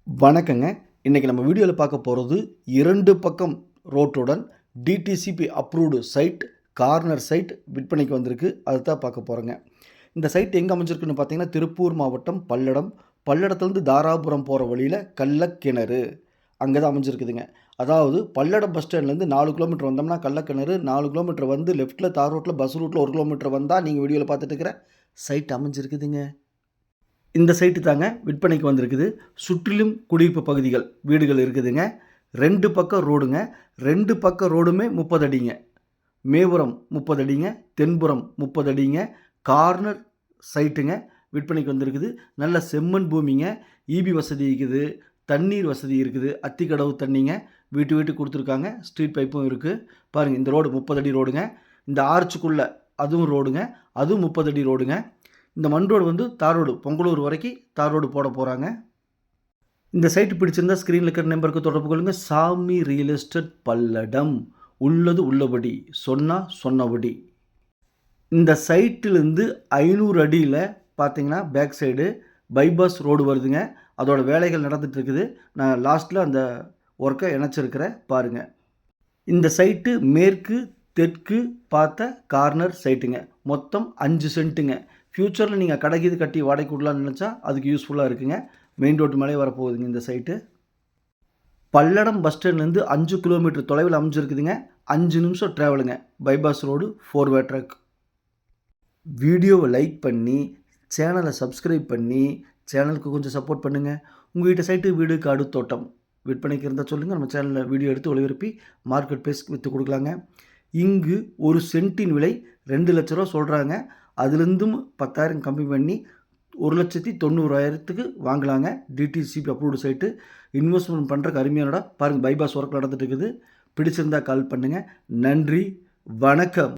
வணக்கங்க. இன்னைக்கு நம்ம வீடியோல பார்க்க போறது 2 பக்கம் ரோட்டுடன் DTCP approved site, corner site விற்பனைக்கு வந்திருக்கு. அதத்தான் பார்க்க போறோங்க. இந்த சைட் எங்க அமைஞ்சிருக்குன்னு பார்த்தீங்கன்னா, திருப்பூர் மாவட்டம் பல்லடம். பல்லடத்துலேருந்து தாராபுரம் போற வழியில கள்ளக்கிணறு. அங்க தான் அமைஞ்சிருக்குதுங்க. அதாவது பல்லடம் பஸ் ஸ்டாண்ட்லேருந்து 4 கிலோமீட்டர் வந்தோம்னா கள்ளக்கிணறு, 4 கிலோமீட்டர் வந்து லெஃப்ட்ல தார் ரோட்ல பஸ் ரூட்ல 1 கிலோமீட்டர் வந்தா நீங்க வீடியோல பார்த்துட்டு இருக்கிற சைட் அமைஞ்சிருக்குதுங்க. இந்த சைட்டு தாங்க விற்பனைக்கு வந்திருக்குது. சுற்றிலும் குடியிருப்பு பகுதிகள், வீடுகள் இருக்குதுங்க. 2 பக்கம் ரோடுங்க. 2 பக்கம் ரோடுமே 30 அடிங்க. மேபுறம் 30 அடிங்க, தென்புறம் 30 அடிங்க. கார்னர் சைட்டுங்க விற்பனைக்கு வந்திருக்குது. நல்ல செம்மண் பூமிங்க. ஈபி வசதி இருக்குது, தண்ணீர் வசதி இருக்குது. அத்திக்கடவு தண்ணிங்க. வீட்டுக்கு குடுத்துருக்காங்க. ஸ்ட்ரீட் பைப்பும் இருக்கு. பாருங்க இந்த ரோடு 30 அடி ரோடுங்க. இந்த ஆர்ச்சுக்குள்ள அதுவும் ரோடுங்க. அதுவும் 30 அடி ரோடுங்க. இந்த மண் ரோடு வந்து தார் ரோடு, பொங்கலூர் வரைக்கும் தார் ரோடு போட போகிறாங்க. இந்த சைட்டு பிடிச்சிருந்தா ஸ்க்ரீனில் இருக்கிற நம்பருக்கு தொடர்பு கொள்ளுங்கள். சாமி ரியல் எஸ்டேட் பல்லடம். உள்ளது உள்ளபடி, சொன்னால் சொன்னபடி. இந்த சைட்டிலேருந்து 500 அடியில் பார்த்தீங்கன்னா பேக் சைடு பைபாஸ் ரோடு வருதுங்க. அதோட வேலைகள் நடந்துட்டு இருக்குது. நான் லாஸ்ட்டில் அந்த ஒர்க்கை இணைச்சிருக்கிறேன் பாருங்கள். இந்த சைட்டு மேற்கு தெற்கு பார்த்த கார்னர் சைட்டுங்க. மொத்தம் 5 சென்ட்டுங்க. ஃப்யூச்சரில் நீங்கள் கடை கீது கட்டி வாடகைக்கு விடலான்னு நினச்சா அதுக்கு யூஸ்ஃபுல்லாக இருக்குங்க. மெயின் ரோட்டு மேலே வரப்போகுதுங்க இந்த சைட்டு. பல்லடம் பஸ் ஸ்டாண்ட்லேருந்து 5 கிலோமீட்டர் தொலைவில் அமைஞ்சிருக்குதுங்க. 5 நிமிஷம் ட்ராவலுங்க. Bypass road 4 way track. வீடியோவை லைக் பண்ணி சேனலை சப்ஸ்கிரைப் பண்ணி சேனலுக்கு கொஞ்சம் சப்போர்ட் பண்ணுங்கள். உங்கள்கிட்ட சைட்டு, வீடு, காடு, தோட்டம் விற்பனைக்கு இருந்தால் சொல்லுங்கள். நம்ம சேனலில் வீடியோ எடுத்து ஒளிபரப்பி மார்க்கெட் ப்ரைஸ் விற்று கொடுக்கலாங்க. இங்கு ஒரு சென்ட்டின் விலை 2 லட்ச ரூபா சொல்கிறாங்க. அதுலேருந்தும் 10,000 கம்மி பண்ணி 1,90,000க்கு வாங்கலாங்க. DTCP approved site. இன்வெஸ்ட்மெண்ட் பண்ணுறக்கு அருமையான இடம். பாருங்கள் பைபாஸ் ஒர்க் நடந்துட்டு இருக்குது. பிடிச்சிருந்தால் கால் பண்ணுங்கள். நன்றி, வணக்கம்.